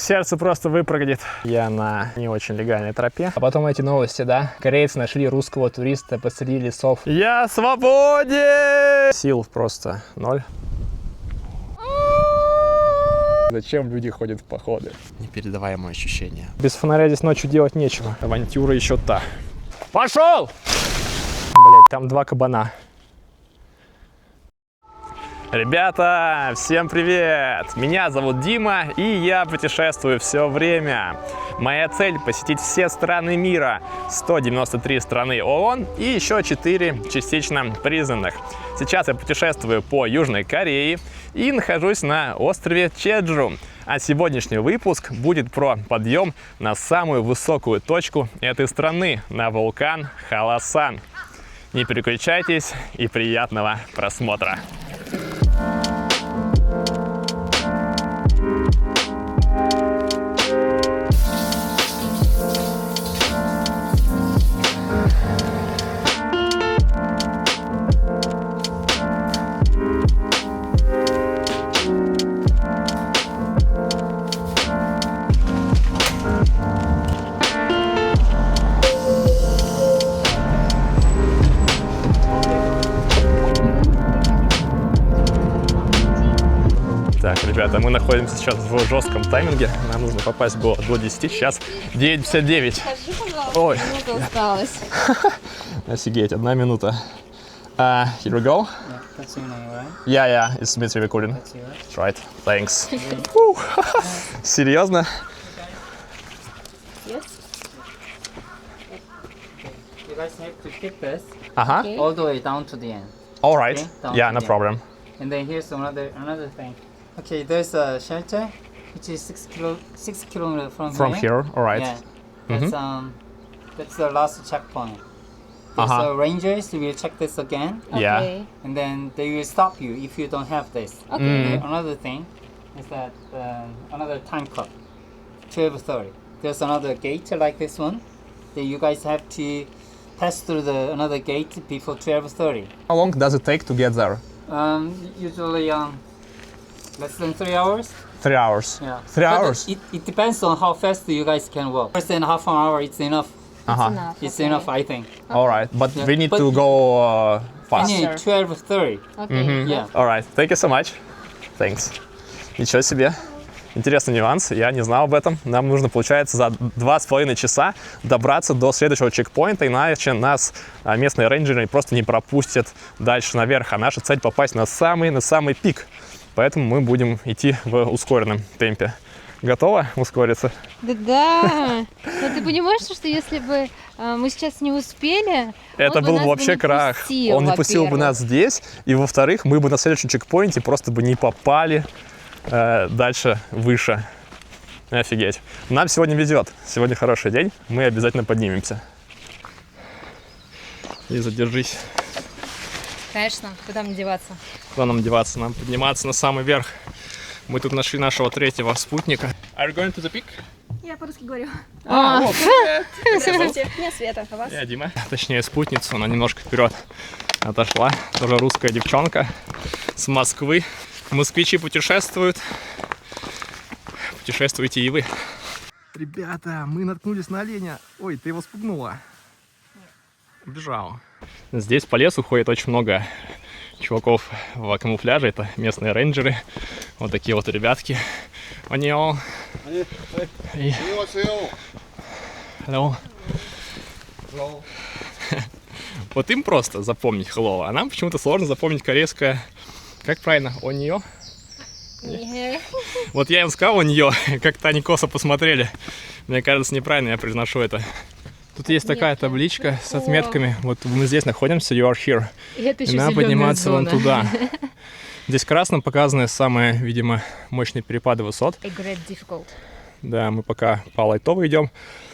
Сердце просто выпрыгнет. Я на не очень легальной тропе. А потом эти новости, да? Корейцы нашли русского туриста посреди лесов. Я свободен! Сил просто ноль. Зачем люди ходят в походы? Непередаваемое ощущение. Без фонаря здесь ночью делать нечего. Авантюра еще та. Пошел! Блять, там 2 кабана. Ребята, всем привет! Меня зовут Дима, и я путешествую все время. Моя цель — посетить все страны мира, 193 страны ООН и еще 4 частично признанных. Сейчас я путешествую по Южной Корее и нахожусь на острове Чеджу. А сегодняшний выпуск будет про подъем на самую высокую точку этой страны, на вулкан Халасан. Не переключайтесь и приятного просмотра! Так, ребята, мы находимся сейчас в жестком тайминге. Нам нужно попасть было до 10, сейчас 9:59. Скажи, пожалуйста, Ой, минута осталась. Офигеть, 1 минута. Here we go. That's your name, right? Yeah, it's meant to be recording. That's you, right? That's right. Thanks. Woo. Серьезно? Yes. You guys have to keep this Ага. Okay. all the way down to the end. All right. Okay, down Yeah, to no the problem. And then here's another thing. Okay, there's a shelter which is 6 kilometers From here, all right. Yeah. That's the last checkpoint. There's Uh-huh. rangers who will check this again, Yeah. Okay. and then they will stop you if you don't have this. Okay. And another thing is that another time clock, 12:30. There's another gate like this one. That you guys have to pass through another gate before 12:30. How long does it take to get there? Usually less than 3 hours. 3 hours. Yeah. 3 But hours? It depends on how fast you guys can walk. Less than half an hour, it's enough. Uh-huh. Enough. It's okay. enough, I think. All right, but Yeah, we need but- to go fast. Yeah, 12:30. Okay. Yeah. All right, thank you so much. Thanks. Ничего себе. Интересный нюанс, я не знал об этом. Нам нужно, получается, за 2,5 часа добраться до следующего чекпоинта, иначе нас местные рейнджеры просто не пропустят дальше наверх. А наша цель — попасть на самый пик. Поэтому мы будем идти в ускоренном темпе. Готова ускориться? Да. Но ты понимаешь, что если бы мы сейчас не успели, Это он бы был нас бы вообще не крах. пустил, Он не пустил бы во-первых. нас здесь, и во-вторых, мы бы на следующем чекпоинте просто бы не попали дальше, выше. Офигеть. Нам сегодня везет. Сегодня хороший день. Мы обязательно поднимемся. И задержись. Конечно, куда мне деваться? Куда нам деваться? Нам подниматься на самый верх. Мы тут нашли нашего 3-го спутника. Are you going to the peak? Я по-русски говорю. Вот. Здравствуйте, меня Света, а вас? Я Дима. Точнее, спутница. Она немножко вперед отошла. Тоже русская девчонка с Москвы. Москвичи путешествуют. Путешествуйте и вы. Ребята, мы наткнулись на оленя. Ой, ты его спугнула. Убежал. Здесь по лесу ходит очень много чуваков в камуфляже. Это местные рейнджеры. Вот такие вот ребятки. Анио. Hello. Вот им просто запомнить hello, а нам почему-то сложно запомнить корейское. Как правильно? Оньо? Вот я им сказал оньо, как-то они косо посмотрели. Мне кажется, неправильно я произношу это. Тут есть такая табличка с отметками. Вот мы здесь находимся, you are here. И это И еще надо зелёная подниматься вон зона. туда. Здесь красным показаны самые, видимо, мощные перепады высот. A great difficult. Да, мы пока по лайтовой идем.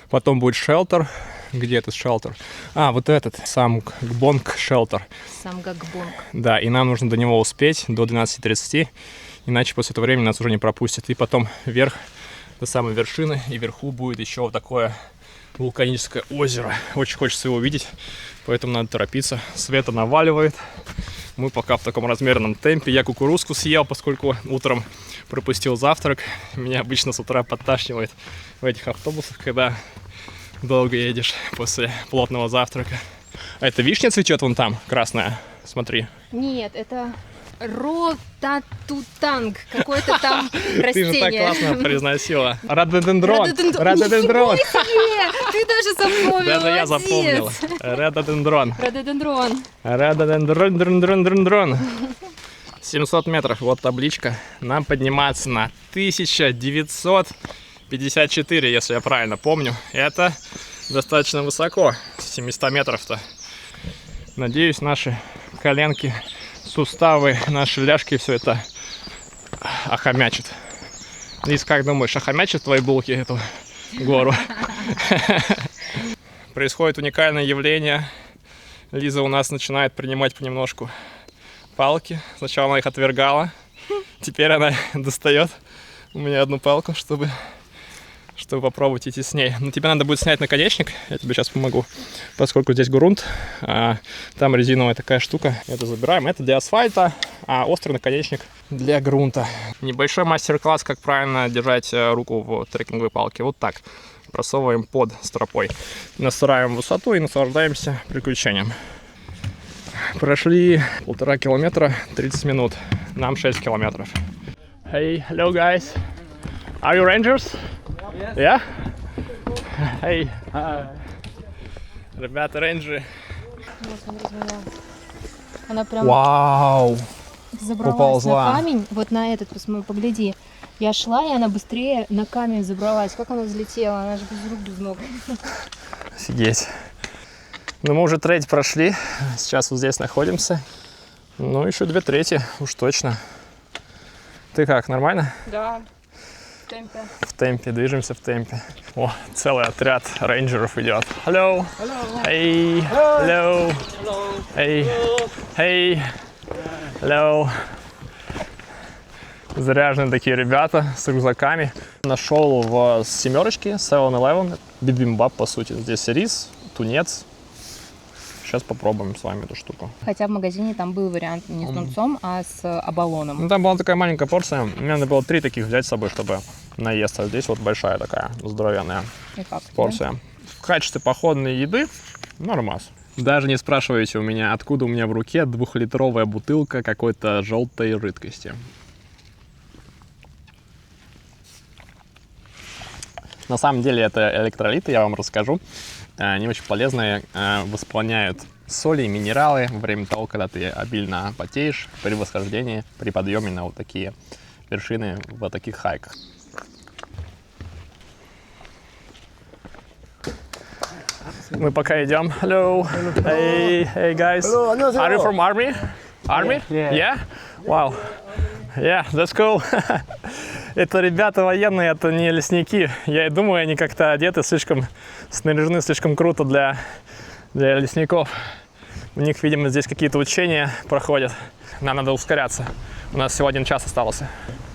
Потом будет шелтер. Где этот шелтер? А, вот этот, Самгбонг шелтер. Самгакбонг. Да, и нам нужно до него успеть до 12:30, иначе после этого времени нас уже не пропустят. И потом вверх, до самой вершины, и вверху будет еще вот такое вулканическое озеро. Очень хочется его увидеть, поэтому надо торопиться. Света наваливает, Мы пока в таком размеренном темпе. Я кукурузку съел, поскольку утром пропустил завтрак. Меня обычно с утра подташнивает в этих автобусах, когда долго едешь после плотного завтрака. А это вишня цветет вон там, красная. Смотри. Нет, это ротатутанг, какое-то там Ты растение. же так классно произносила. Рододендрон. Рододендрон. Ты даже запомнил. Даже я молодец. запомнил. Рододендрон. Рододендрон. Рододендрон. 700 метров. Вот табличка. Нам подниматься на 1954, если я правильно помню. Это достаточно высоко. С 700 метров-то. Надеюсь, наши коленки, суставы, наши ляжки все это охомячит. Лиз, как думаешь, охомячит твои булки эту гору? Происходит уникальное явление. Лиза у нас начинает принимать понемножку палки. Сначала она их отвергала. Теперь она достает у меня одну палку, чтобы попробовать идти с ней. Но тебе надо будет снять наконечник. Я тебе сейчас помогу. Поскольку здесь грунт, а там резиновая такая штука. Это забираем. Это для асфальта, а острый наконечник для грунта. Небольшой мастер-класс, как правильно держать руку в трекинговой палке. Вот так. Просовываем под стропой. Настраиваем высоту и наслаждаемся приключением. Прошли 1,5 километра, 30 минут. Нам 6 километров. Hey, hello guys. Are you rangers? Yeah? Hey. Ребята, рейнджеры. Она прям Вау! забралась поползла. на камень. Вот на этот, посмотри, погляди. Я шла, и она быстрее на камень забралась. Как она взлетела? Она же без рук, без ног. Офигеть. Ну, мы уже треть прошли. Сейчас вот здесь находимся. Ну, еще 2/3, уж точно. Ты как, нормально? Да. В темпе. В темпе, движемся в темпе. О, целый отряд рейнджеров идет. Hello. Hello. Hey. Hello. Hey. Hey. Hello. Заряженные такие ребята с рюкзаками. Нашел в семерочке 7-Eleven бибимбап, по сути. Здесь рис, тунец. Сейчас попробуем с вами эту штуку. Хотя в магазине там был вариант не с тунцом, а с оболоном. Ну, там была такая маленькая порция. Мне надо было 3 таких взять с собой, чтобы наесться. Здесь вот большая такая здоровенная И как тебе? порция. В качестве походной еды нормас. Даже не спрашивайте у меня, откуда у меня в руке 2-литровая бутылка какой-то желтой жидкости. На самом деле это электролиты, я вам расскажу. Они очень полезные, восполняют соли и минералы во время того, когда ты обильно потеешь при восхождении, при подъеме на вот такие вершины в таких хайках. Мы пока идем. Hello. Hey, hey guys. Hello, 안녕하세요. Are you from army? Army? Yeah. Wow. Yeah, that's cool. Это ребята военные, это не лесники. Я и думаю, они как-то одеты слишком, снаряжены слишком круто для лесников. У них, видимо, здесь какие-то учения проходят. Нам надо ускоряться. У нас всего 1 час остался.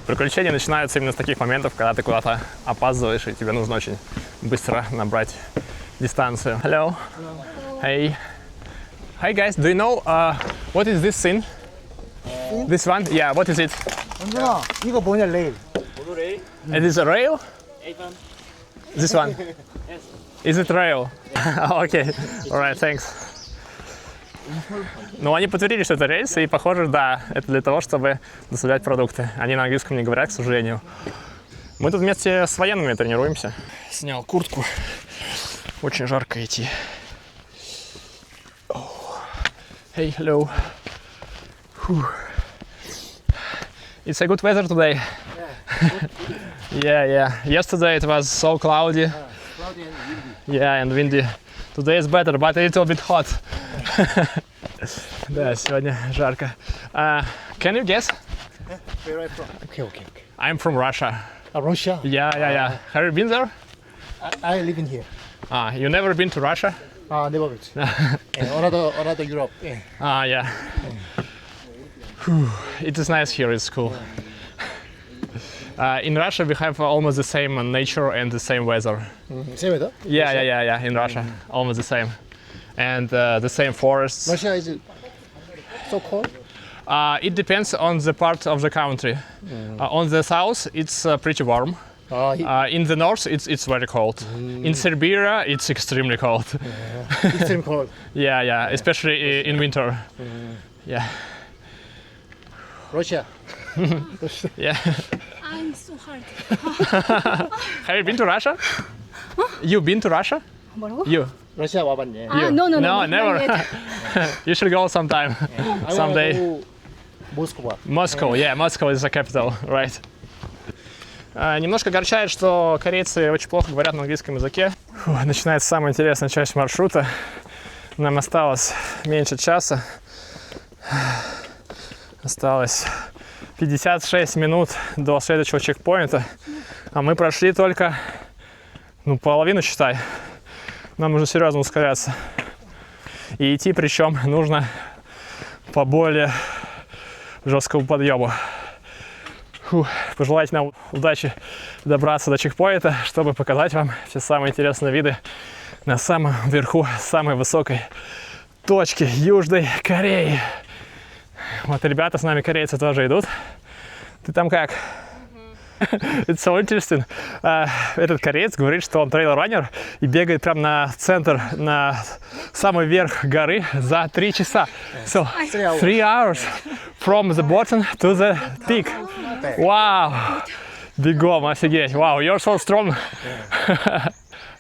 Приключения начинаются именно с таких моментов, когда ты куда-то опаздываешь, и тебе нужно очень быстро набрать дистанцию. Hello. Hey. Hi guys, do you know what is this thing? This one? Yeah, what is it? 현준아, 이거 뭐냐 레일? It is a rail? This one? Is it rail? Okay, alright, thanks. Ну, они подтвердили, что это рельсы, и похоже, да, это для того, чтобы доставлять продукты. Они на английском не говорят, к сожалению. Мы тут вместе с военными тренируемся. Снял куртку. Очень жарко идти. Hey, hello. It's a good weather today. Yeah. Yesterday it was so cloudy. Cloudy and windy. Yeah, and windy. Today is better, but a little bit hot. Да, сегодня жарко. Can you guess? Where are you from? Okay. I'm from Russia. Russia? Yeah. Have you been there? I live in here. You never been to Russia? Never been. Another Europe. Yeah. Yeah. Whew. It is nice here, it's cool. In Russia we have almost the same nature and the same weather. Same weather? Yeah, in Russia, almost the same. And the same forests. Russia is so cold? It depends on the part of the country. On the south, it's pretty warm. In the north, it's very cold. In Siberia, it's extremely cold. extreme cold. Yeah, especially in winter. Yeah. Russia. Yeah. I'm so hard. Have you been to Russia? You been to Russia? 뭐라고? You? 러시아 와봤니? Ah, no, No, never. You should go sometime. Someday. Москва. Moscow, yeah, Moscow is the capital, right. Немножко огорчает, что корейцы очень плохо говорят на английском языке. Начинается самая интересная часть маршрута. Нам осталось меньше часа. Осталось 56 минут до следующего чекпоинта. А мы прошли только, половину, считай. Нам нужно серьезно ускоряться. И идти причем нужно по более жесткому подъему. Пожелайте нам удачи добраться до чекпоинта, чтобы показать вам все самые интересные виды на самом верху самой высокой точки Южной Кореи. Вот ребята с нами, корейцы, тоже идут. Ты там как? It's so interesting. Этот кореец говорит, что он трейл-раннер и бегает прямо на центр, на самый верх горы за 3 часа. So, 3 hours from the bottom to the peak. Wow! Бегом, офигеть. Wow, you're so strong.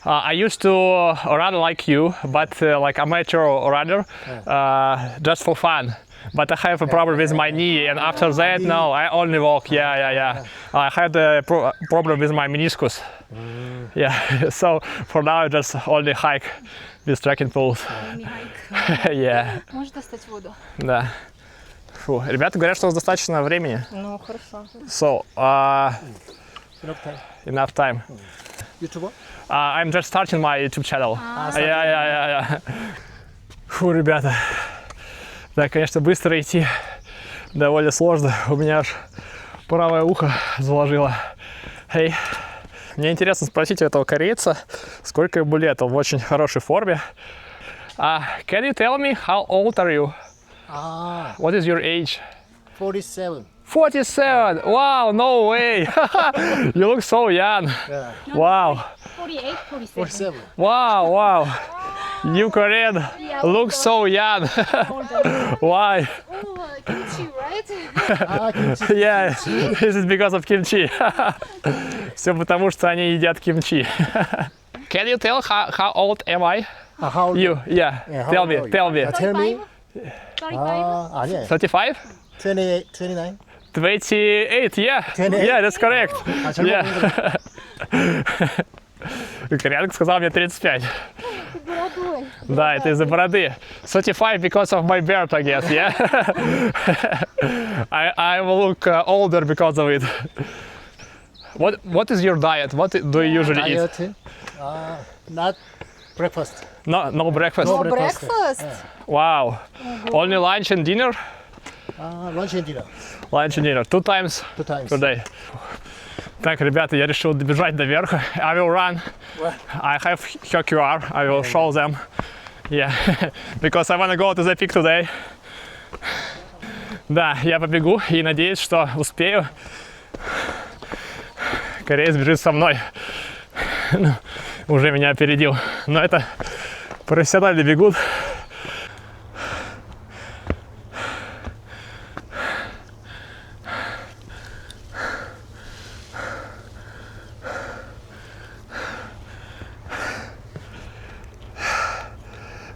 I used to run like you, but like amateur runner, just for fun. But I have a problem with my knee, and after that, no, I only walk. Yeah. I had a problem with my meniscus. Yeah, so for now, I just only hike with trekking poles. Yeah. Можешь достать воду? Да. Фу. Ребята говорят, что у вас достаточно времени. Ну, хорошо. So, enough time. 유튜버? I'm just starting my YouTube channel. Yeah. Фу, ребята. Да, конечно, быстро идти довольно сложно. У меня аж правое ухо заложило. Hey. Мне интересно спросить у этого корейца, сколько ему лет. Он в очень хорошей форме. Can you tell me how old are you? What is your age? 47. 47! Wow, no way! You look so young. Yeah. Wow. 48, 47. 47. Wow. You Korean look so young. Why? Oh, kimchi, right? 김치. Yeah, this is because of kimchi. Все потому, что они едят кимчи. Can you tell how old am I? How old? You, yeah. how Tell old me, are you? tell me. Tell me. 35? 아니야. 35? 28, 29. 28, yeah. 28? Yeah, that's correct. 젊어 Yeah. 보이는 거. Корейка сказал мне 35. Молодой. Да, это из-за бороды. 35 because of my beard, I guess, yeah? I will look older because of it. What is your diet? What do you usually eat? 다이어트? Not breakfast. No breakfast? No No breakfast? Wow. Only lunch and dinner? Lunch and dinner. Lunch and dinner. 2 times 2 times. per day. Так, ребята, я решил добежать до верха. I will run. I have her QR. I will show them. Yeah. Because I want to go to the peak today. Да, я побегу и надеюсь, что успею. Кореец бежит со мной. Уже меня опередил. Но это профессионально бегут.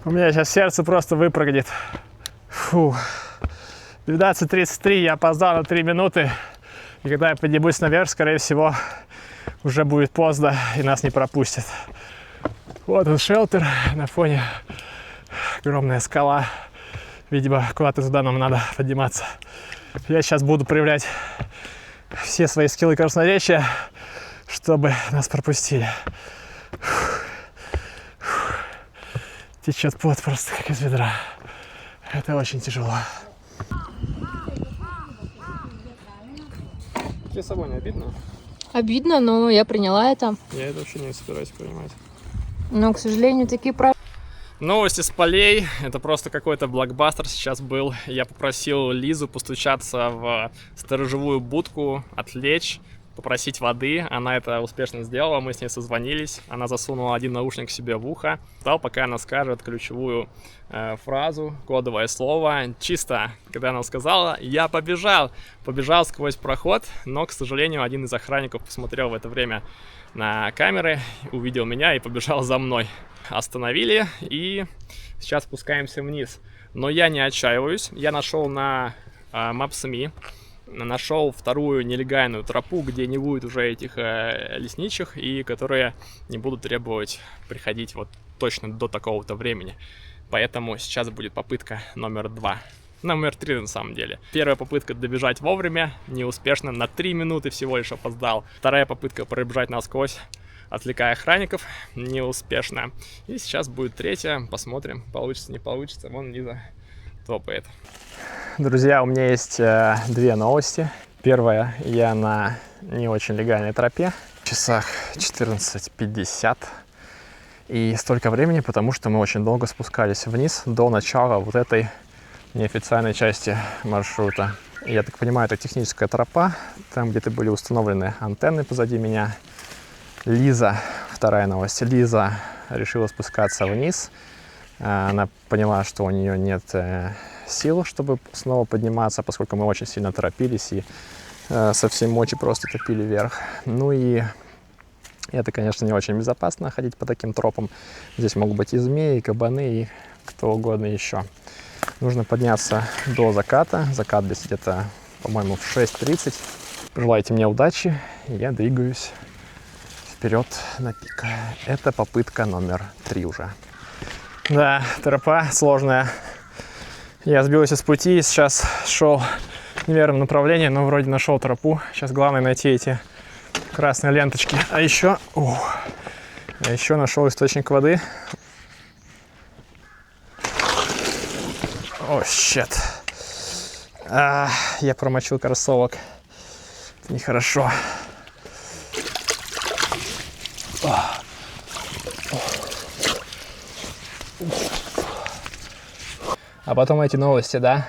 У меня сейчас сердце просто выпрыгнет. Фу. 12:33, я опоздал на 3 минуты. И когда я поднимусь наверх, скорее всего, уже будет поздно и нас не пропустят. Вот он, шелтер, на фоне огромная скала. Видимо, куда-то туда нам надо подниматься. Я сейчас буду проявлять все свои скиллы красноречия, чтобы нас пропустили. Течет пот просто как из ведра. Это очень тяжело. Тебе с собой не обидно? Обидно, но я приняла это. Я это вообще не собираюсь принимать. Но, к сожалению, такие правила. Новости с полей. Это просто какой-то блокбастер сейчас был. Я попросил Лизу постучаться в сторожевую будку, отвлечь, попросить воды. Она это успешно сделала, мы с ней созвонились. Она засунула один наушник себе в ухо. Ждал, пока она скажет ключевую фразу, кодовое слово. Чисто, когда она сказала, я побежал. Побежал сквозь проход, но, к сожалению, один из охранников посмотрел в это время на камеры, увидел меня и побежал за мной. Остановили, и сейчас спускаемся вниз. Но я не отчаиваюсь. Я нашел на Maps.me, нашел вторую нелегальную тропу, где не будет уже этих лесничих, и которые не будут требовать приходить вот точно до такого-то времени. Поэтому сейчас будет попытка номер 2. Номер 3 на самом деле. Первая попытка добежать вовремя, неуспешно, на 3 минуты всего лишь опоздал. Вторая попытка пробежать насквозь, отвлекая охранников, неуспешно. И сейчас будет третья, посмотрим, получится, не получится. Вон Лиза топает. Друзья, у меня есть две новости. Первая, я на не очень легальной тропе. В часах 14:50. И столько времени, потому что мы очень долго спускались вниз до начала вот этой неофициальной части маршрута. Я так понимаю, это техническая тропа, там где-то были установлены антенны позади меня. Лиза, вторая новость, Лиза решила спускаться вниз. Она поняла, что у нее нет сил, чтобы снова подниматься, поскольку мы очень сильно торопились и со всей мочи просто топили вверх. Ну и это, конечно, не очень безопасно ходить по таким тропам. Здесь могут быть и змеи, и кабаны, и кто угодно еще. Нужно подняться до заката. Закат здесь где-то, по-моему, в 6:30. Желайте мне удачи. Я двигаюсь вперед на пик. Это попытка номер 3 уже. Да, тропа сложная. Я сбился с пути и сейчас шел в неверном направлении, но вроде нашел тропу. Сейчас главное найти эти красные ленточки. А еще нашел источник воды. О, щет. Я промочил кроссовок. Это нехорошо. А потом эти новости, да?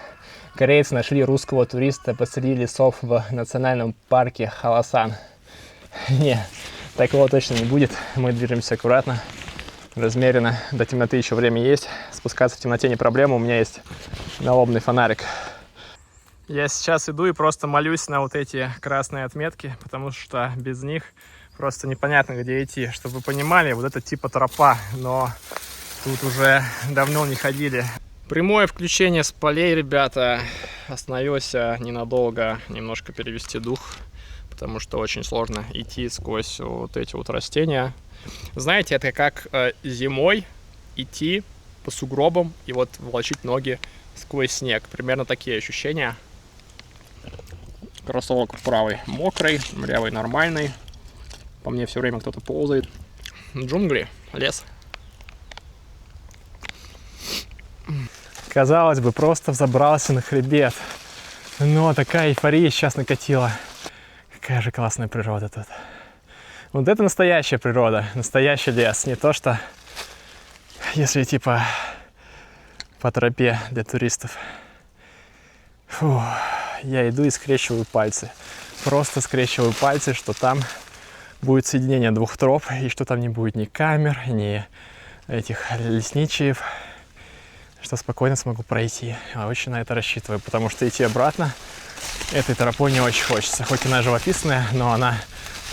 Корейцы нашли русского туриста посреди лесов в национальном парке Халасан. Не, такого точно не будет. Мы движемся аккуратно, размеренно. До темноты еще время есть. Спускаться в темноте не проблема. У меня есть налобный фонарик. Я сейчас иду и просто молюсь на вот эти красные отметки, потому что без них просто непонятно, где идти. Чтобы вы понимали, вот это типа тропа, но тут уже давно не ходили. Прямое включение с полей, ребята. Остановился ненадолго, немножко перевести дух, потому что очень сложно идти сквозь вот эти вот растения. Знаете, это как зимой идти по сугробам и вот волочить ноги сквозь снег. Примерно такие ощущения. Кроссовок правый мокрый, левый нормальный. По мне все время кто-то ползает. Джунгли, лес. Казалось бы, просто взобрался на хребет. Но такая эйфория сейчас накатила. Какая же классная природа тут. Вот это настоящая природа, настоящий лес. Не то, что если идти по тропе для туристов. Фу, я иду и скрещиваю пальцы. Просто скрещиваю пальцы, что там будет соединение двух троп, и что там не будет ни камер, ни этих лесничиев, что спокойно смогу пройти. Я очень на это рассчитываю, потому что идти обратно этой тропой не очень хочется. Хоть она живописная, но она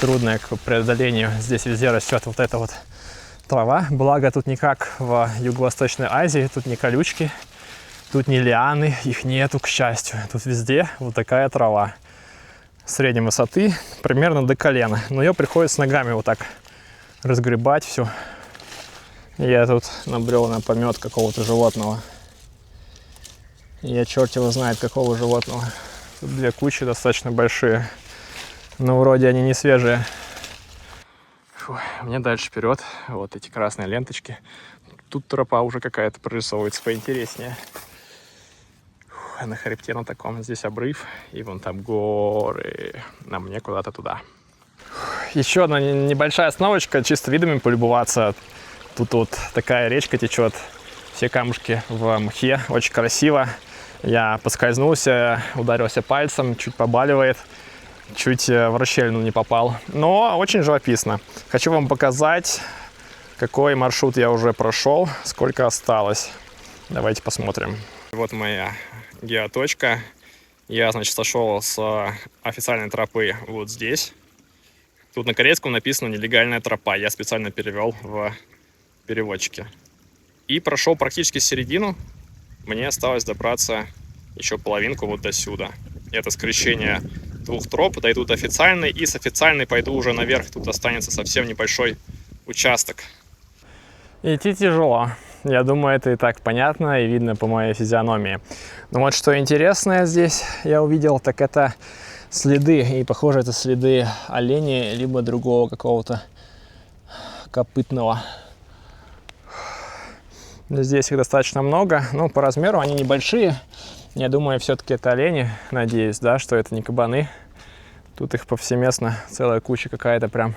трудная к преодолению. Здесь везде растет вот эта вот трава. Благо тут не как в Юго-Восточной Азии, тут не колючки, тут не лианы, их нету, к счастью. Тут везде вот такая трава средней высоты, примерно до колена. Но ее приходится ногами вот так разгребать всю. Я тут набрел на помет какого-то животного. Я черт его знает какого животного. Тут две кучи достаточно большие, но вроде они не свежие. Фу, мне дальше вперед. Вот эти красные ленточки. Тут тропа уже какая-то прорисовывается поинтереснее. Фу, на хребте на таком. Здесь обрыв, и вон там горы. А мне куда-то туда. Еще одна небольшая остановочка, чисто видами полюбоваться. Тут вот такая речка течет. Все камушки в мхе, очень красиво. Я поскользнулся, ударился пальцем, чуть побаливает, чуть в расщелину не попал. Но очень живописно. Хочу вам показать, какой маршрут я уже прошел, сколько осталось. Давайте посмотрим. Вот моя геоточка. Я, значит, сошел с официальной тропы вот здесь. Тут на корейском написано «нелегальная тропа». Я специально перевел в переводчике. И прошел практически середину. Мне осталось добраться еще половинку вот до сюда. Это скрещение двух троп. Дойду до официальной, и с официальной пойду уже наверх. Тут останется совсем небольшой участок. Идти тяжело. Я думаю, это и так понятно и видно по моей физиономии. Но вот что интересное здесь я увидел, так это следы. И похоже, это следы оленя, либо другого какого-то копытного. Здесь их достаточно много, но по размеру они небольшие. Я думаю, все-таки это олени, надеюсь, да, что это не кабаны. Тут их повсеместно целая куча, какая-то прям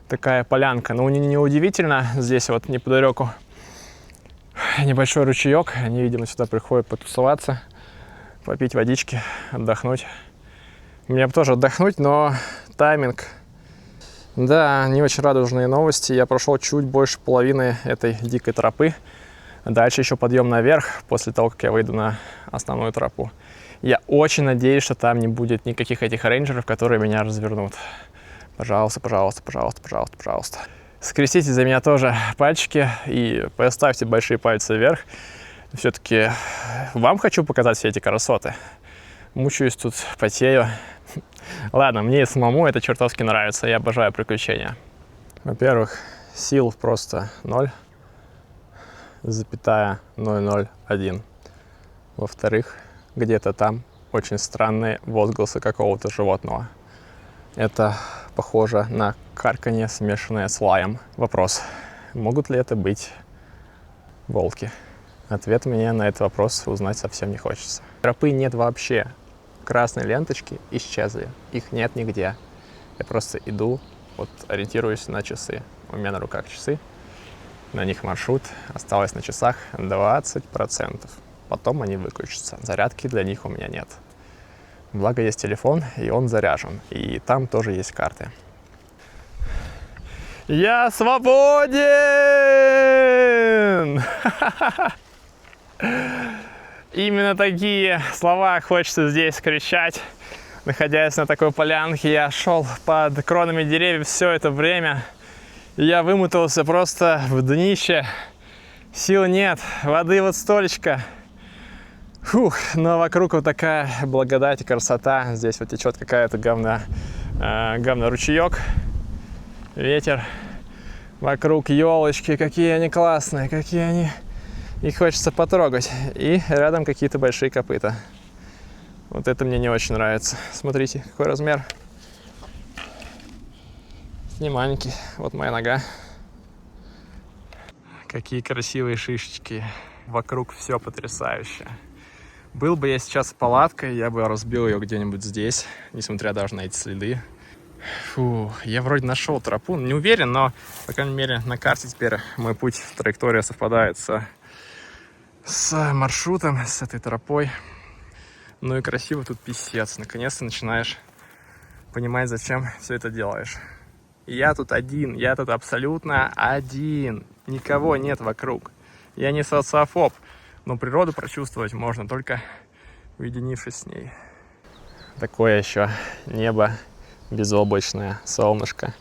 такая полянка. Но неудивительно, здесь вот неподалеку небольшой ручеек. Они, видимо, сюда приходят потусоваться, попить водички, отдохнуть. Мне бы тоже отдохнуть, но тайминг. Да, не очень радужные новости. Я прошел чуть больше половины этой дикой тропы. Дальше еще подъем наверх, после того, как я выйду на основную тропу. Я очень надеюсь, что там не будет никаких этих рейнджеров, которые меня развернут. Пожалуйста, пожалуйста, пожалуйста, пожалуйста, пожалуйста. Скрестите за меня тоже пальчики и поставьте большие пальцы вверх. Все-таки вам хочу показать все эти красоты. Мучаюсь тут, потею. Ладно, мне и самому это чертовски нравится. Я обожаю приключения. Во-первых, сил просто 0,001. Во-вторых, где-то там очень странные возгласы какого-то животного. Это похоже на карканье, смешанное с лаем. Вопрос: могут ли это быть волки? Ответ мне на этот вопрос узнать совсем не хочется. Тропы нет вообще. Красные ленточки исчезли. Их нет нигде. Я просто иду, вот ориентируюсь на часы. У меня на руках часы. На них маршрут. Осталось на часах 20%. Потом они выключатся. Зарядки для них у меня нет. Благо есть телефон, и он заряжен. И там тоже есть карты. Я свободен! Именно такие слова хочется здесь кричать. Находясь на такой полянке, я шел под кронами деревьев все это время. Я вымотался просто в днище. Сил нет, воды вот столечко. Фух, но вокруг вот такая благодать и красота. Здесь вот течет какая-то говно-ручеек. Ветер. Вокруг елочки. Какие они классные, какие они... Их хочется потрогать. И рядом какие-то большие копыта. Вот это мне не очень нравится. Смотрите, какой размер. Не маленький. Вот моя нога. Какие красивые шишечки. Вокруг все потрясающе. Был бы я сейчас с палаткой, я бы разбил ее где-нибудь здесь, несмотря даже на эти следы. Фу, я вроде нашел тропу, не уверен, но, по крайней мере, на карте теперь мой путь, траектория совпадает с маршрутом, с этой тропой. Ну и красиво тут писец. Наконец-то начинаешь понимать, зачем все это делаешь. Я тут один, я тут абсолютно один. Никого нет вокруг. Я не социофоб, но природу прочувствовать можно только уединившись с ней. Такое еще небо безоблачное, солнышко.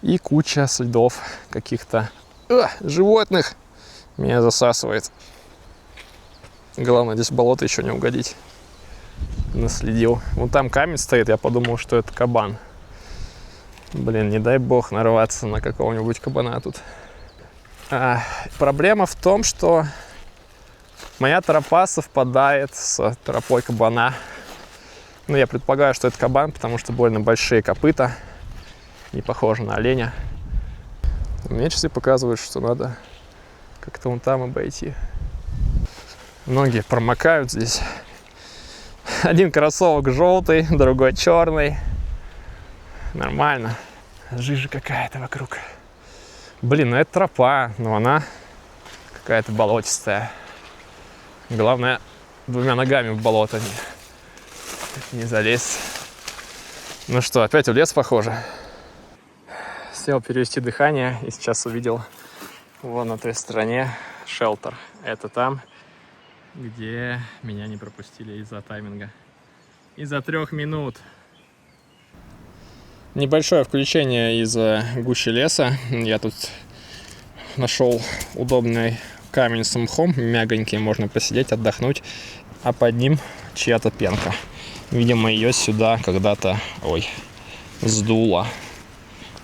И куча следов каких-то животных. Меня засасывает. Главное, здесь в болото еще не угодить. Наследил. Вон там камень стоит, я подумал, что это кабан. Блин, не дай бог нарваться на какого-нибудь кабана тут. Проблема в том, что моя тропа совпадает с тропой кабана. Ну, я предполагаю, что это кабан, потому что больно большие копыта. Не похоже на оленя. Мне часы показывают, что надо как-то вон там обойти. Ноги промокают здесь. Один кроссовок желтый, другой черный. Нормально. Жижа какая-то вокруг. Блин, ну это тропа, но она какая-то болотистая. Главное, двумя ногами в болото не залезть. Ну что, опять в лес похоже. Сел перевести дыхание и сейчас увидел вон на той стороне шелтер. Это там, где меня не пропустили из-за тайминга. Из-за 3 минут. Небольшое включение из гущи леса. Я тут нашел удобный камень с мхом, мягонький, можно посидеть, отдохнуть, а под ним чья-то пенка. Видимо, ее сюда когда-то, сдуло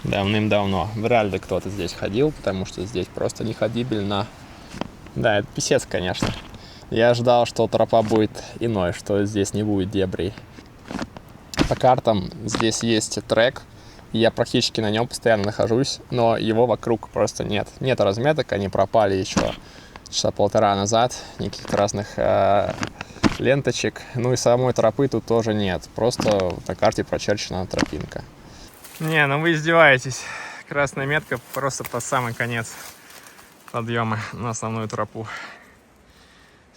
давным-давно. Вряд ли кто-то здесь ходил, потому что здесь просто неходибельно. Да, это писец, конечно. Я ждал, что тропа будет иной, что здесь не будет дебрей. По картам здесь есть трек, и я практически на нем постоянно нахожусь, но его вокруг просто нет. Нет разметок, они пропали еще часа полтора назад, никаких красных ленточек, ну и самой тропы тут тоже нет, просто на карте прочерчена тропинка. Не, ну вы издеваетесь, красная метка просто под самый конец подъема на основную тропу.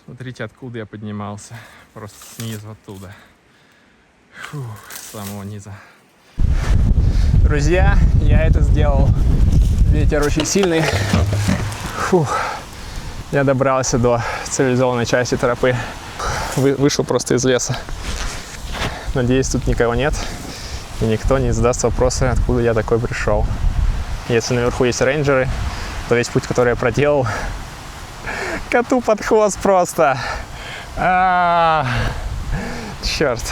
Смотрите, откуда я поднимался, просто снизу оттуда. Фух, с самого низа. Друзья, я это сделал. Ветер очень сильный. Фух. Я добрался до цивилизованной части тропы. Вышел просто из леса. Надеюсь, тут никого нет. И никто не задаст вопросы, откуда я такой пришел. Если наверху есть рейнджеры, то весь путь, который я проделал, коту под хвост просто. Черт.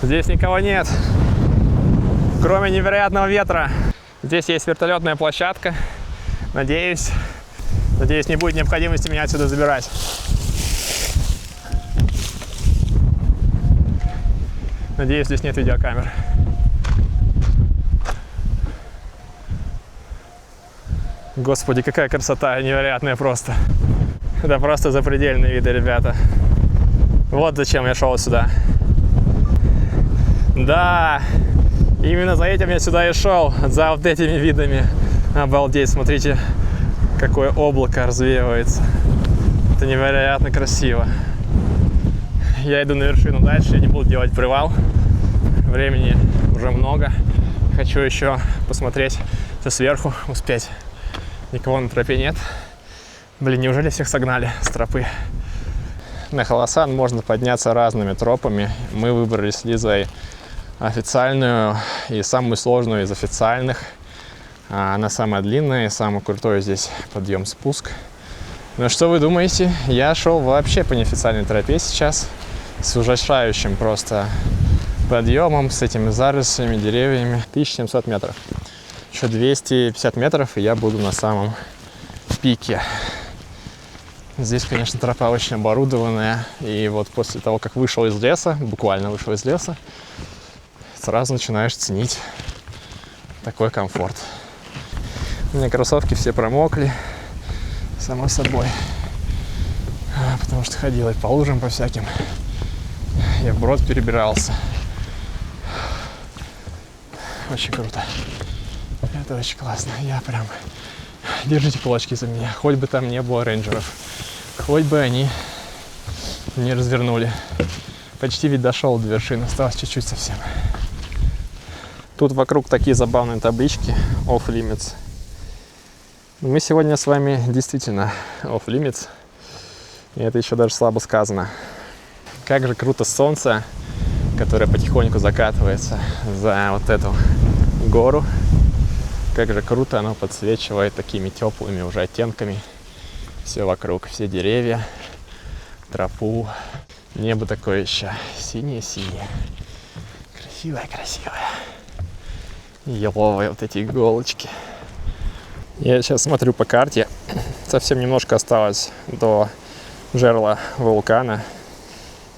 Здесь никого нет, кроме невероятного ветра. Здесь есть вертолетная площадка. Надеюсь, не будет необходимости меня отсюда забирать. Надеюсь, здесь нет видеокамер. Господи, какая красота, невероятная просто. Это просто запредельные виды, ребята. Вот зачем я шел сюда. Да, именно за этим я сюда и шел, за вот этими видами. Обалдеть, смотрите, какое облако развеивается. Это невероятно красиво. Я иду на вершину дальше, я не буду делать привал. Времени уже много. Хочу еще посмотреть все сверху, успеть. Никого на тропе нет. Блин, неужели всех согнали с тропы? На Холосан можно подняться разными тропами. Мы выбрали с Лизой официальную и самую сложную из официальных. Она самая длинная и самый крутой здесь подъем-спуск. Но что вы думаете? Я шел вообще по неофициальной тропе сейчас, с ужасающим просто подъемом, с этими зарослями, деревьями. 1700 метров. Еще 250 метров, и я буду на самом пике. Здесь, конечно, тропа очень оборудованная. И вот после того, как вышел из леса, буквально вышел из леса, сразу начинаешь ценить такой комфорт. У меня кроссовки все промокли, само собой, потому что ходил и по лужам по всяким. Я вброд перебирался. Очень круто. Это очень классно. Я прям... Держите кулачки за меня. Хоть бы там не было рейнджеров. Хоть бы они не развернули. Почти ведь дошел до вершины. Осталось чуть-чуть совсем. Тут вокруг такие забавные таблички. Off limits. Мы сегодня с вами действительно off limits. И это еще даже слабо сказано. Как же круто солнце, которое потихоньку закатывается за вот эту гору. Как же круто оно подсвечивает такими теплыми уже оттенками все вокруг, все деревья, тропу. Небо такое еще синее-синее. Красивое-красивое. Еловые вот эти иголочки. Я сейчас смотрю по карте. Совсем немножко осталось до жерла вулкана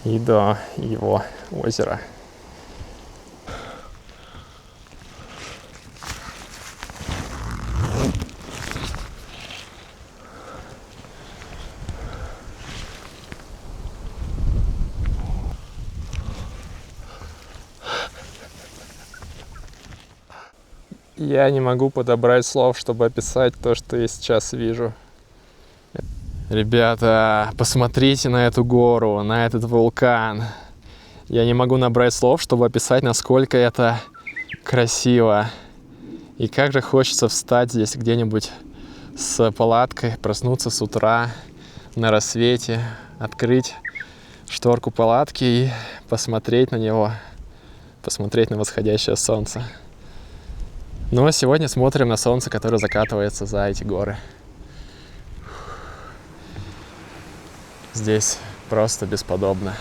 и до его озера. Я не могу подобрать слов, чтобы описать то, что я сейчас вижу. Ребята, посмотрите на эту гору, на этот вулкан. Я не могу набрать слов, чтобы описать, насколько это красиво. И как же хочется встать здесь где-нибудь с палаткой, проснуться с утра на рассвете, открыть шторку палатки и посмотреть на него, посмотреть на восходящее солнце. Но сегодня смотрим на солнце, которое закатывается за эти горы. Здесь просто бесподобно.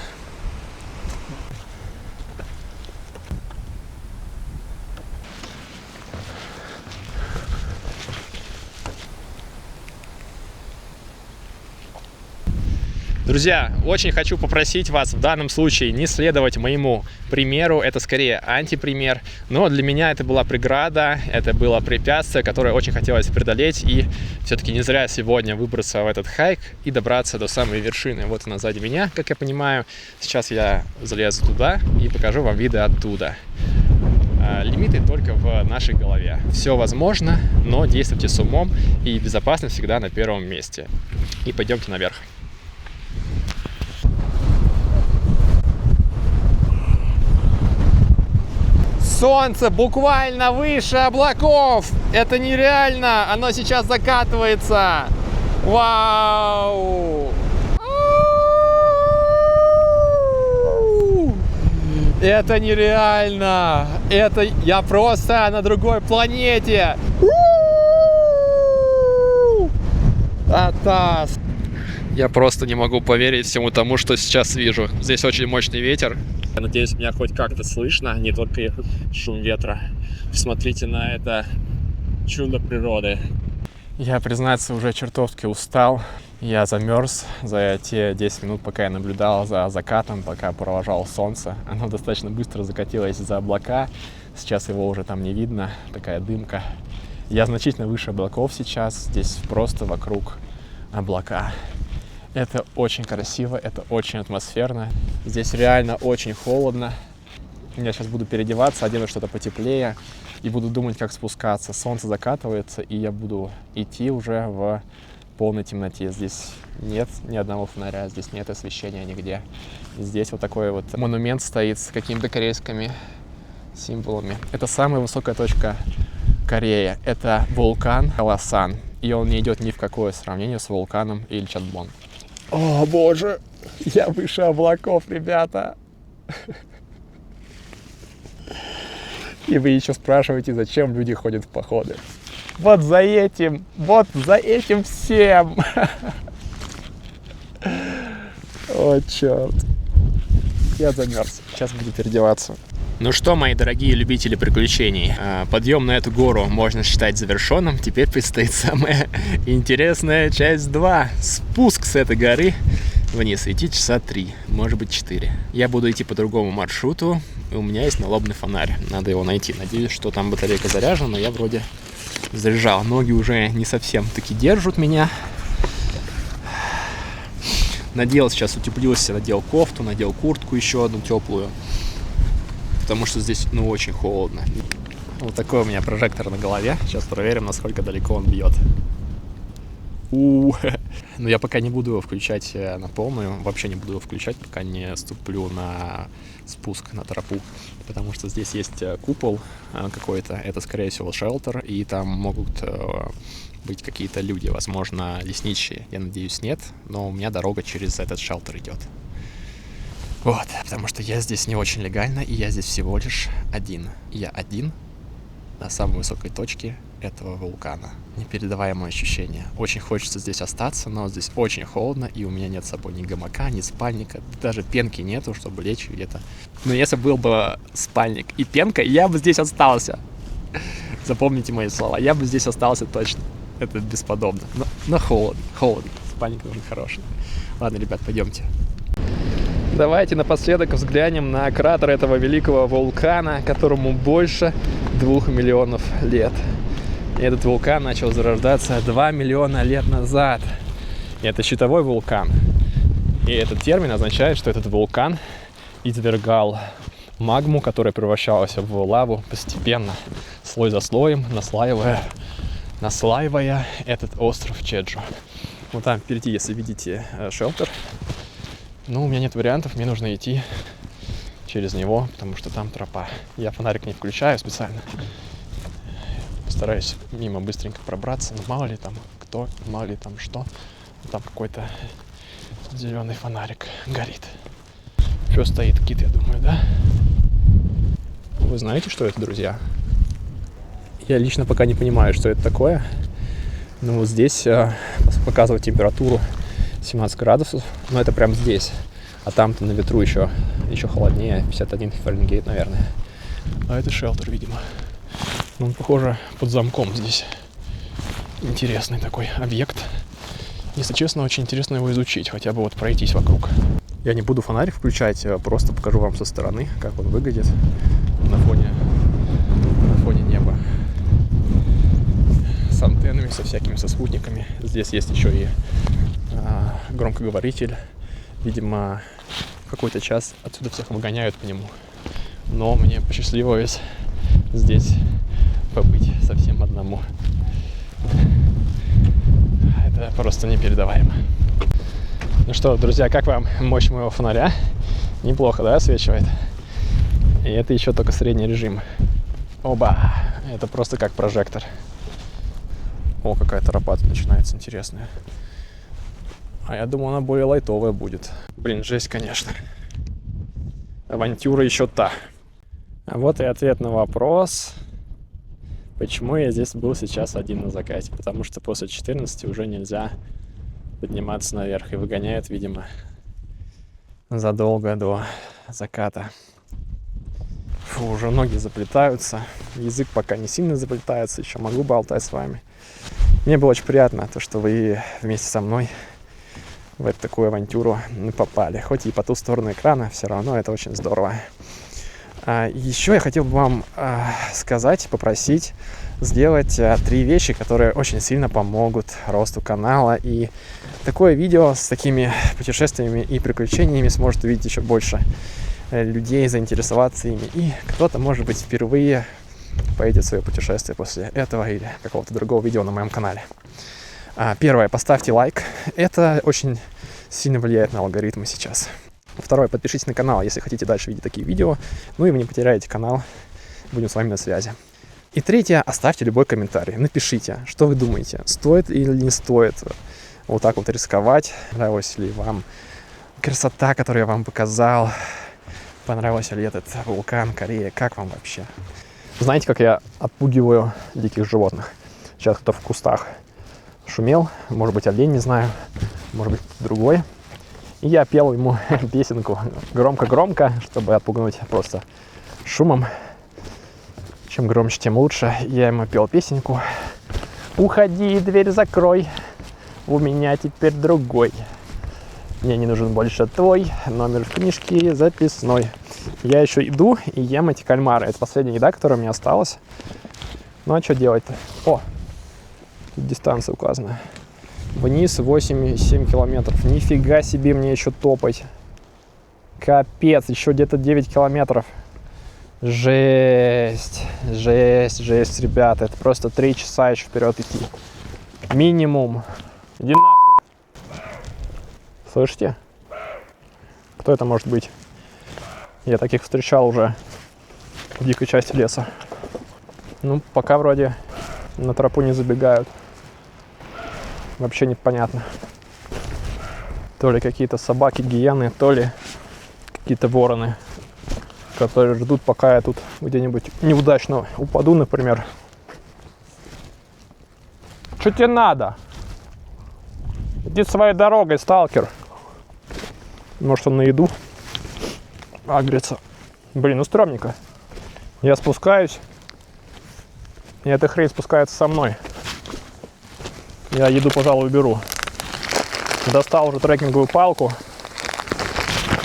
Друзья, очень хочу попросить вас в данном случае не следовать моему примеру, это скорее антипример, но для меня это была преграда, это было препятствие, которое очень хотелось преодолеть, и все-таки не зря сегодня выбраться в этот хайк и добраться до самой вершины. Вот она сзади меня, как я понимаю. Сейчас я залезу туда и покажу вам виды оттуда. Лимиты только в нашей голове. Все возможно, но действуйте с умом, и безопасность всегда на первом месте. И пойдемте наверх. Солнце буквально выше облаков. Это нереально. Оно сейчас закатывается. Вау! Это нереально. Это я просто на другой планете. Атас. Я просто не могу поверить всему тому, что сейчас вижу. Здесь очень мощный ветер. Я надеюсь, меня хоть как-то слышно, не только шум ветра. Посмотрите на это чудо природы. Я, признаться, уже чертовски устал. Я замерз за те 10 минут, пока я наблюдал за закатом, пока провожал солнце. Оно достаточно быстро закатилось за облака. Сейчас его уже там не видно, такая дымка. Я значительно выше облаков сейчас. Здесь просто вокруг облака. Это очень красиво, это очень атмосферно. Здесь реально очень холодно. Я сейчас буду переодеваться, одену что-то потеплее и буду думать, как спускаться. Солнце закатывается, и я буду идти уже в полной темноте. Здесь нет ни одного фонаря, здесь нет освещения нигде. И здесь вот такой вот монумент стоит с какими-то корейскими символами. Это самая высокая точка Кореи. Это вулкан Халасан. И он не идет ни в какое сравнение с вулканом Ильчатбон. О, боже, я выше облаков, ребята. И вы еще спрашиваете, зачем люди ходят в походы. Вот за этим всем. О, черт. Я замерз. Сейчас буду переодеваться. Ну что, мои дорогие любители приключений, подъем на эту гору можно считать завершенным. Теперь предстоит самая интересная часть 2. Спуск с этой горы вниз. Идти часа 3, может быть 4. Я буду идти по другому маршруту. И у меня есть налобный фонарь. Надо его найти. Надеюсь, что там батарейка заряжена, но я вроде заряжал. Ноги уже не совсем таки держат меня. Надел сейчас, утеплился, надел кофту, надел куртку еще одну теплую. Потому что здесь, очень холодно. Вот такой у меня прожектор на голове. Сейчас проверим, насколько далеко он бьет. Но я пока не буду его включать на полную. Вообще не буду его включать, пока не ступлю на спуск, на тропу. Потому что здесь есть купол какой-то. Это, скорее всего, шелтер. И там могут быть какие-то люди. Возможно, лесничие. Я надеюсь, нет. Но у меня дорога через этот шелтер идет. Вот, потому что я здесь не очень легально, и я здесь всего лишь один. Я один на самой высокой точке этого вулкана. Непередаваемое ощущение. Очень хочется здесь остаться, но здесь очень холодно, и у меня нет с собой ни гамака, ни спальника, даже пенки нету, чтобы лечь где-то. Но если был бы спальник и пенка, я бы здесь остался. Запомните мои слова, я бы здесь остался точно. Это бесподобно. Но холодно. Спальник нужен хороший. Ладно, ребят, пойдемте. Давайте напоследок взглянем на кратер этого великого вулкана, которому больше 2 миллионов лет. И этот вулкан начал зарождаться 2 миллиона лет назад. И это щитовой вулкан. И этот термин означает, что этот вулкан извергал магму, которая превращалась в лаву постепенно, слой за слоем, наслаивая этот остров Чеджу. Вот там впереди, если видите, шелтер. Но у меня нет вариантов, мне нужно идти через него, потому что там тропа. Я фонарик не включаю специально. Постараюсь мимо быстренько пробраться, но мало ли там кто, мало ли там что. Там какой-то зеленый фонарик горит. Что стоит, кит, я думаю, да? Вы знаете, что это, друзья? Я лично пока не понимаю, что это такое. Но вот здесь показывает температуру 17 градусов. Но это прям здесь. А там-то на ветру еще холоднее. 51 Фаренгейт, наверное. А это шелтер, видимо. Он, похоже, под замком здесь. Интересный такой объект. Если честно, очень интересно его изучить. Хотя бы вот пройтись вокруг. Я не буду фонарик включать. Просто покажу вам со стороны, как он выглядит на фоне неба. С антеннами, со всякими, со спутниками. Здесь есть еще и громкоговоритель. Видимо, в какой-то час отсюда всех выгоняют по нему. Но мне посчастливилось здесь побыть совсем одному. Это просто непередаваемо. Ну что, друзья, как вам мощь моего фонаря? Неплохо, да, освечивает? И это еще только средний режим. Оба! Это просто как прожектор. О, какая тропа тут начинается интересная. А я думал, она более лайтовая будет. Блин, жесть, конечно. Авантюра еще та. А вот и ответ на вопрос, почему я здесь был сейчас один на закате. Потому что после 14 уже нельзя подниматься наверх. И выгоняют, видимо, задолго до заката. Фу, уже ноги заплетаются. Язык пока не сильно заплетается. Еще могу болтать с вами. Мне было очень приятно, то, что вы вместе со мной в эту такую авантюру попали. Хоть и по ту сторону экрана, все равно это очень здорово. Еще я хотел бы вам сказать, попросить сделать 3 вещи, которые очень сильно помогут росту канала. И такое видео с такими путешествиями и приключениями сможет увидеть еще больше людей, заинтересоваться ими. И кто-то, может быть, впервые поедет в свое путешествие после этого или какого-то другого видео на моем канале. Первое, поставьте лайк. Это очень сильно влияет на алгоритмы сейчас. Второе, подпишитесь на канал, если хотите дальше видеть такие видео. Ну и вы не потеряете канал. Будем с вами на связи. И третье, оставьте любой комментарий. Напишите, что вы думаете, стоит или не стоит вот так вот рисковать. Нравилась ли вам красота, которую я вам показал. Понравился ли этот вулкан, Корея, как вам вообще? Знаете, как я отпугиваю диких животных? Сейчас кто-то в кустах шумел, может быть, олень, не знаю, может быть, другой. И я пел ему песенку громко-громко, чтобы отпугнуть просто шумом. Чем громче, тем лучше. Я ему пел песенку. Уходи, дверь закрой, у меня теперь другой. Мне не нужен больше твой номер в книжке записной. Я еще иду и ем эти кальмары. Это последняя еда, которая у меня осталась. Ну а что делать-то? О, тут дистанция указана. Вниз 8,7 километров. Нифига себе мне еще топать. Капец, еще где-то 9 километров. Жесть, ребята. Это просто 3 часа еще вперед идти. Минимум. Иди нахуй. Слышите? Кто это может быть? Я таких встречал уже в дикой части леса. Ну, пока вроде на тропу не забегают. Вообще непонятно. То ли какие-то собаки, гиены, то ли какие-то вороны, которые ждут, пока я тут где-нибудь неудачно упаду, например. Что тебе надо? Иди своей дорогой, сталкер. Может, он на еду агрится. Блин, ну стрёмненько. Я спускаюсь, и эта хрень спускается со мной. Я еду, пожалуй, уберу. Достал уже трекинговую палку.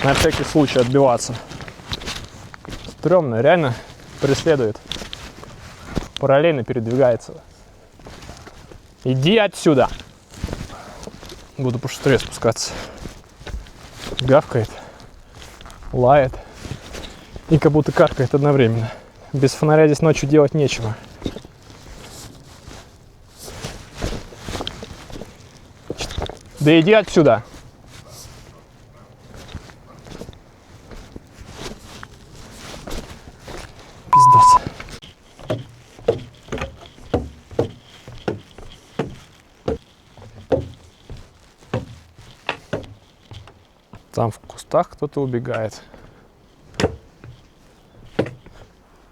На всякий случай отбиваться. Стрёмно, реально преследует. Параллельно передвигается. Иди отсюда. Буду пошустрее спускаться. Гавкает, лает и как будто каркает одновременно. Без фонаря здесь ночью делать нечего. Да иди отсюда. Пиздос. Там в кустах кто-то убегает.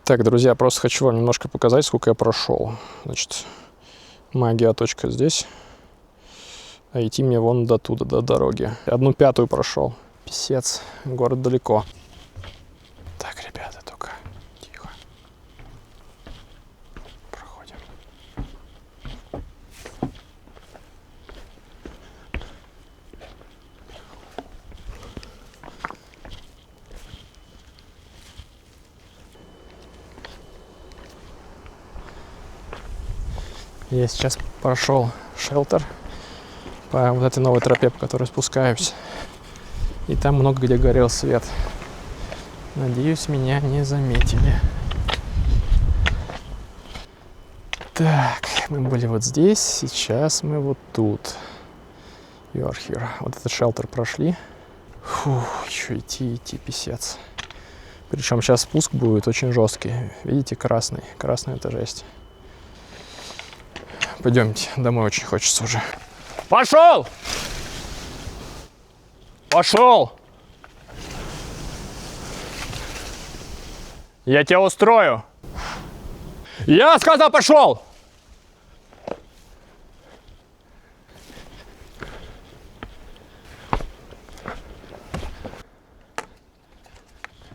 Так, друзья, просто хочу вам немножко показать, сколько я прошел. Значит, магия точка здесь. А идти мне вон до туда, до дороги. 1/5 прошел. Писец, город далеко. Так, ребята, только тихо. Проходим. Я сейчас прошел шелтер по вот этой новой тропе, по которой спускаюсь. И там много где горел свет. Надеюсь, меня не заметили. Так, мы были вот здесь, сейчас мы вот тут. You are here. Вот этот шелтер прошли. Фух, еще идти, писец. Причем сейчас спуск будет очень жесткий. Видите, красный. Красный — это жесть. Пойдемте, домой очень хочется уже. Пошел! Пошел! Я тебя устрою. Я сказал, пошел!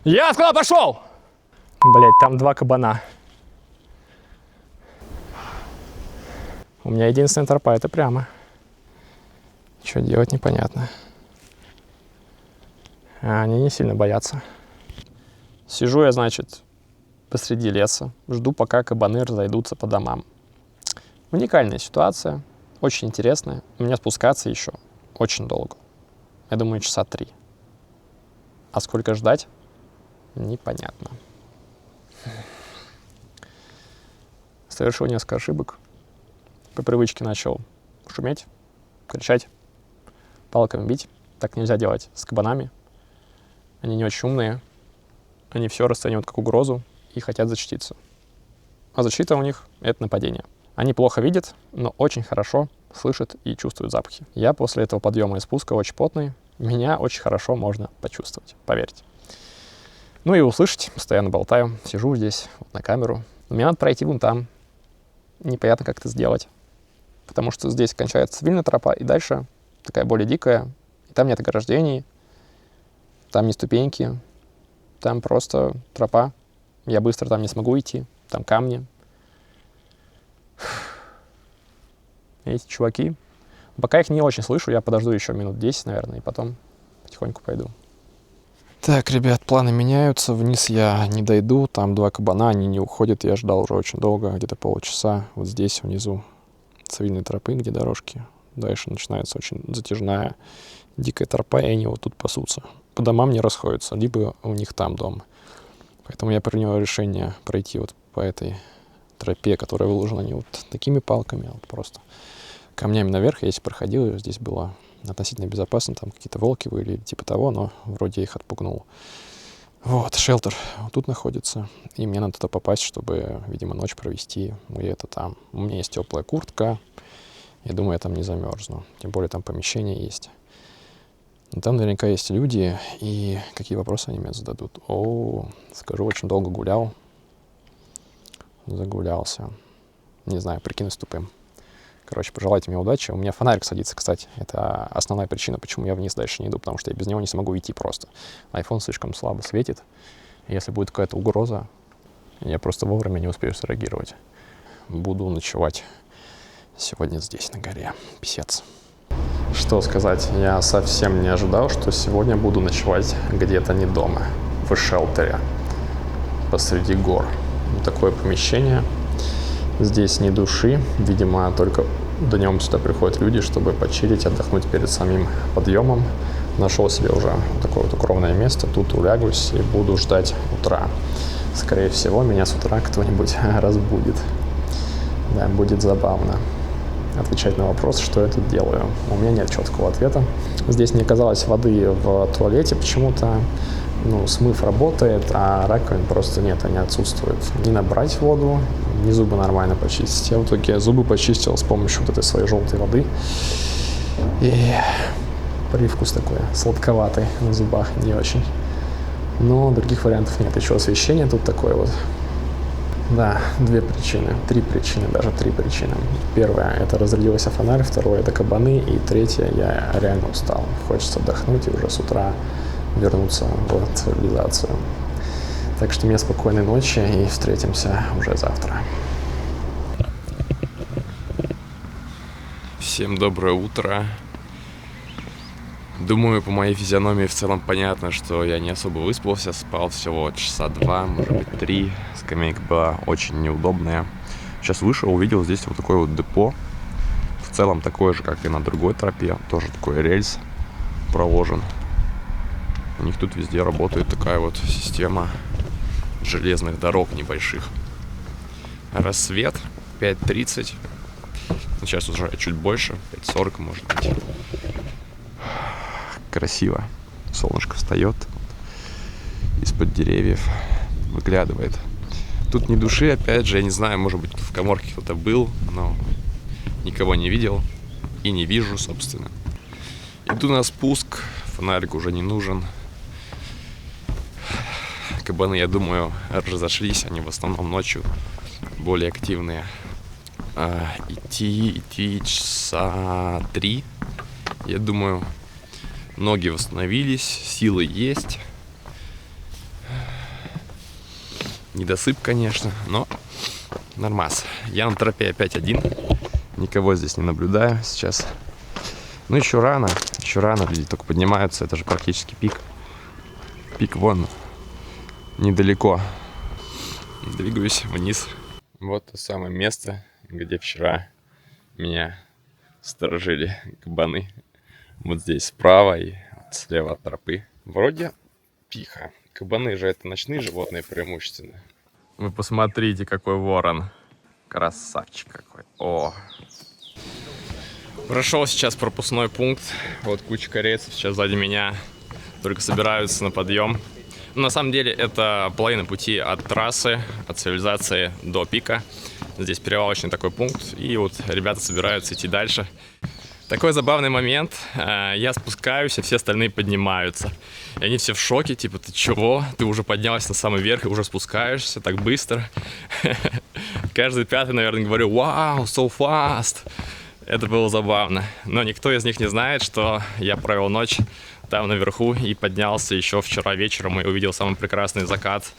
Я сказал, пошел! Блять, там 2 кабана. У меня единственная тропа, это прямо. Что делать, непонятно. А они не сильно боятся. Сижу я, значит, посреди леса. Жду, пока кабаны разойдутся по домам. Уникальная ситуация. Очень интересная. У меня спускаться еще очень долго. Я думаю, часа 3. А сколько ждать? Непонятно. Совершил несколько ошибок. По привычке начал шуметь, кричать, палками бить. Так нельзя делать с кабанами. Они не очень умные. Они все расценивают как угрозу и хотят защититься. А защита у них — это нападение. Они плохо видят, но очень хорошо слышат и чувствуют запахи. Я после этого подъема и спуска очень потный. Меня очень хорошо можно почувствовать, поверьте. Ну и услышать. Постоянно болтаю. Сижу здесь вот на камеру. Но мне надо пройти вон там. Непонятно, как это сделать. Потому что здесь кончается цивильная тропа, и дальше такая более дикая. И там нет ограждений, там не ступеньки, там просто тропа. Я быстро там не смогу идти, там камни. Эти чуваки. Пока их не очень слышу, я подожду еще минут 10, наверное, и потом потихоньку пойду. Так, ребят, планы меняются. Вниз я не дойду, там 2 кабана, они не уходят. Я ждал уже очень долго, где-то полчаса. Вот здесь внизу цивильные тропы, где дорожки. Дальше начинается очень затяжная дикая тропа, и они вот тут пасутся. По домам не расходятся, либо у них там дом. Поэтому я принял решение пройти вот по этой тропе, которая выложена не вот такими палками, а вот просто камнями наверх. Я если проходил, здесь было относительно безопасно, там какие-то волки были, типа того, но вроде я их отпугнул. Вот, шелтер вот тут находится, и мне надо туда попасть, чтобы, видимо, ночь провести где-то там. У меня есть теплая куртка, я думаю, я там не замерзну, тем более там помещение есть. Но там наверняка есть люди, и какие вопросы они мне зададут. О, скажу, очень долго гулял, загулялся, не знаю, прикинусь тупым. Короче, пожелайте мне удачи. У меня фонарик садится, кстати. Это основная причина, почему я вниз дальше не иду, потому что я без него не смогу идти просто. iPhone слишком слабо светит. Если будет какая-то угроза, я просто вовремя не успею среагировать. Буду ночевать сегодня здесь, на горе. Писец. Что сказать, я совсем не ожидал, что сегодня буду ночевать где-то не дома, в шелтере, посреди гор. Такое помещение. Здесь ни души, видимо, только днем сюда приходят люди, чтобы почилить, отдохнуть перед самим подъемом. Нашел себе уже такое вот укромное место, тут улягусь и буду ждать утра. Скорее всего, меня с утра кто-нибудь разбудит. Да, будет забавно. отвечать на вопрос, что я тут делаю. У меня нет четкого ответа. Здесь не оказалось воды в туалете почему-то. Ну, смыв работает, а раковин просто нет, они отсутствуют. Не набрать воду, ни зубы нормально почистить. Я в итоге зубы почистил с помощью вот этой своей желтой воды. И привкус такой сладковатый на зубах, не очень. Но других вариантов нет. Еще освещение тут такое вот. Да, три причины, даже три причины. Первая — это разрядился фонарь, второе — это кабаны, и третья — я реально устал. Хочется отдохнуть и уже с утра вернуться в цивилизацию. Так что мне спокойной ночи и встретимся уже завтра. Всем доброе утро. Думаю, по моей физиономии в целом понятно, что я не особо выспался, спал всего часа 2, может быть 3. Скамейка была очень неудобная. Сейчас вышел, увидел здесь вот такое вот депо. В целом такое же, как и на другой тропе. Тоже такой рельс проложен. У них тут везде работает такая вот система железных дорог небольших. Рассвет 5:30. Сейчас уже чуть больше, 5:40 может быть. Красиво. Солнышко встает из-под деревьев, выглядывает. Тут ни души, опять же, я не знаю, может быть, в каморке кто-то был, но никого не видел и не вижу, собственно. Иду на спуск, фонарик уже не нужен. Кабаны, я думаю, разошлись, они в основном ночью более активные. Идти часа 3, я думаю. Ноги восстановились, силы есть. Недосып, конечно, но нормас. Я на тропе опять один. Никого здесь не наблюдаю сейчас. Ну, еще рано, люди только поднимаются. Это же практически пик. Пик вон недалеко. Двигаюсь вниз. Вот то самое место, где вчера меня сторожили кабаны. Вот здесь справа и слева от тропы. Вроде тихо. Кабаны же это ночные животные преимущественно. Вы посмотрите, какой ворон. Красавчик какой. О! Прошел сейчас пропускной пункт. Вот куча корейцев сейчас сзади меня. Только собираются на подъем. Но на самом деле это половина пути от трассы, от цивилизации до пика. Здесь перевалочный такой пункт. И вот ребята собираются идти дальше. Такой забавный момент. Я спускаюсь, а все остальные поднимаются. И они все в шоке, типа, ты чего? Ты уже поднялся на самый верх и уже спускаешься так быстро. Каждый пятый, наверное, говорю, вау, so fast. Это было забавно. Но никто из них не знает, что я провел ночь там наверху и поднялся еще вчера вечером и увидел самый прекрасный закат,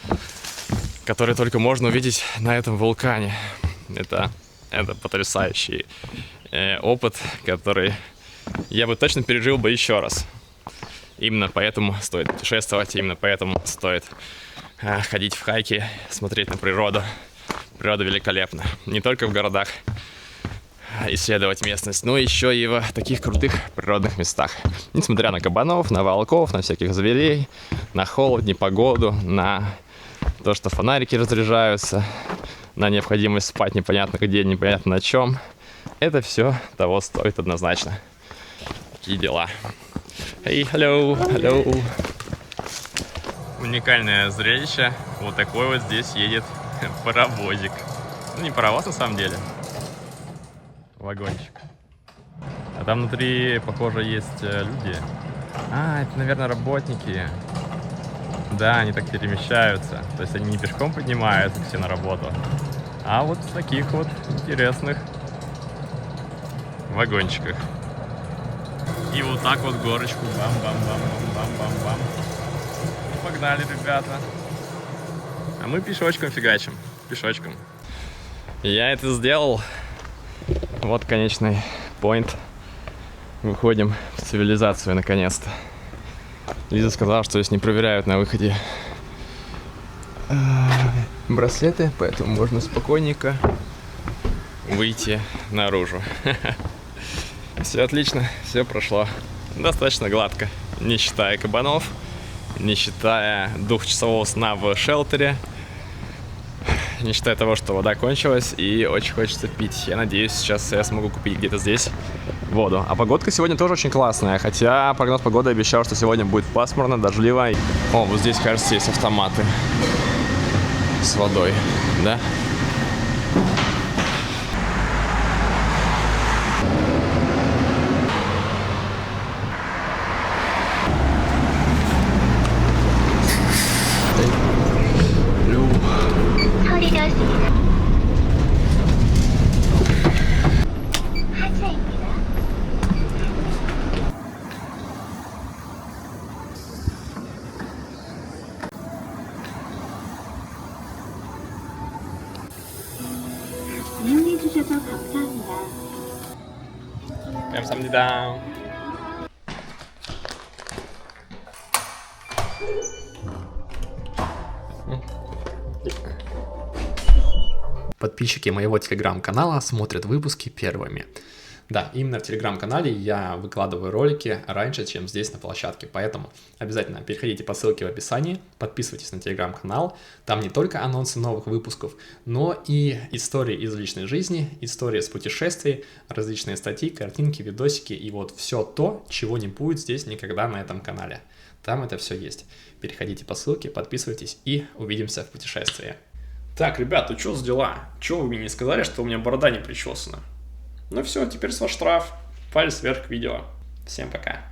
который только можно увидеть на этом вулкане. Это потрясающий опыт, который я бы точно пережил бы еще раз. Именно поэтому стоит путешествовать, именно поэтому стоит ходить в хайки, смотреть на природу. Природа великолепна. Не только в городах исследовать местность, но еще и в таких крутых природных местах. Несмотря на кабанов, на волков, на всяких зверей, на холод, непогоду, на то, что фонарики разряжаются, на необходимость спать непонятно где, непонятно на чем. Это все того стоит однозначно. Такие дела. Hey, hello, hello. Уникальное зрелище. Вот такой вот здесь едет паровозик. Ну, не паровоз на самом деле. Вагончик. А там внутри, похоже, есть люди. Это, наверное, работники. Да, они так перемещаются. То есть они не пешком поднимаются все на работу, а вот в таких вот интересных вагончиках. И вот так вот горочку. Бам-бам-бам-бам-бам-бам-бам. И погнали, ребята. А мы пешочком фигачим. Пешочком. Я это сделал. Вот конечный поинт. Выходим в цивилизацию наконец-то. Лиза сказала, что здесь не проверяют на выходе браслеты, поэтому можно спокойненько выйти наружу. Все отлично, все прошло достаточно гладко, не считая кабанов, не считая двухчасового сна в шелтере. не считая того, что вода кончилась и очень хочется пить. Я надеюсь, сейчас я смогу купить где-то здесь воду. А погодка сегодня тоже очень классная, хотя прогноз погоды обещал, что сегодня будет пасмурно, дождливо. О, вот здесь, кажется, есть автоматы с водой, да? 이용해주셔서 감사합니다. 감사합니다. Подписчики моего телеграм-канала смотрят выпуски первыми. Да, именно в телеграм-канале я выкладываю ролики раньше, чем здесь на площадке, поэтому обязательно переходите по ссылке в описании, подписывайтесь на телеграм-канал, там не только анонсы новых выпусков, но и истории из личной жизни, истории с путешествий, различные статьи, картинки, видосики и вот все то, чего не будет здесь никогда на этом канале. Там это все есть. Переходите по ссылке, подписывайтесь и увидимся в путешествии. Так, ребята, что за дела? Чего вы мне не сказали, что у меня борода не причесана? Ну все, теперь с вас штраф. Палец вверх к видео. Всем пока.